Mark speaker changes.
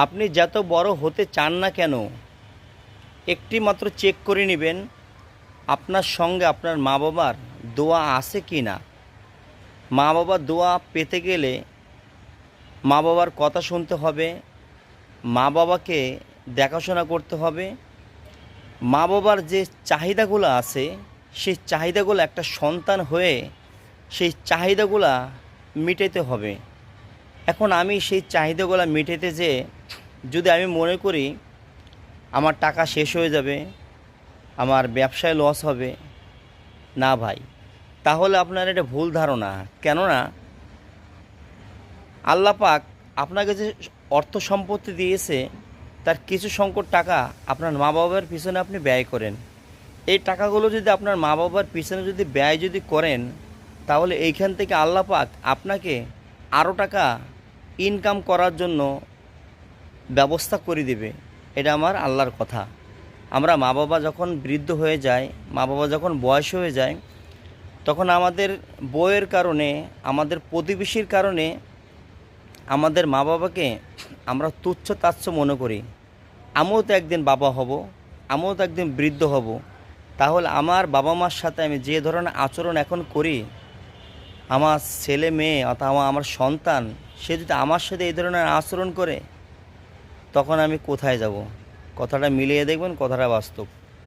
Speaker 1: আপনি যত বড় হতে চান না কেন, একটি মাত্র চেক করে নেবেন আপনার সঙ্গে আপনার মা বাবার দোয়া আছে কি না। মা বাবার দোয়া পেতে গেলে মা বাবার কথা শুনতে হবে, মা বাবাকে দেখাশোনা করতে হবে। মা বাবার যে চাহিদাগুলো আছে সেই চাহিদাগুলো একটা সন্তান হয়ে সেই চাহিদাগুলো মিটাতে হবে। এখন আমি সেই চাহিদাগুলো মিটাতে যেয়ে যদি আমি মনে করি আমার টাকা শেষ হয়ে যাবে, আমার ব্যবসায় লস হবে, না ভাই, তাহলে আপনার এটা ভুল ধারণা। কেননা আল্লাহ পাক আপনাকে যে অর্থ সম্পত্তি দিয়েছে তার কিছু সংকট টাকা আপনার মা বাবার পিছনে আপনি ব্যয় করেন। এই টাকাগুলো যদি আপনার মা বাবার পিছনে যদি ব্যয় যদি করেন, তাহলে এইখান থেকে আল্লাহ পাক আপনাকে আরও টাকা ইনকাম করার জন্য ব্যবস্থা করে দেবে। এটা আমার আল্লাহর কথা। আমরা মা বাবা যখন বৃদ্ধ হয়ে যায়, মা বাবা যখন বয়স হয়ে যায়, তখন আমাদের বইয়ের কারণে, আমাদের প্রতিবেশীর কারণে আমাদের মা বাবাকে আমরা তুচ্ছ তাচ্ছ মনে করি। আমিও তো একদিন বাবা হব, আমিও তো একদিন বৃদ্ধ হব, তাহলে আমার বাবা মার সাথে আমি যে ধরনের আচরণ এখন করি, আমার ছেলে মেয়ে অথবা আমার সন্তান সে যদি আমার সাথে এই ধরনের আচরণ করে, তখন আমি কোথায় যাব? কথাটা মিলিয়ে দেখবেন, কথাটা বাস্তব।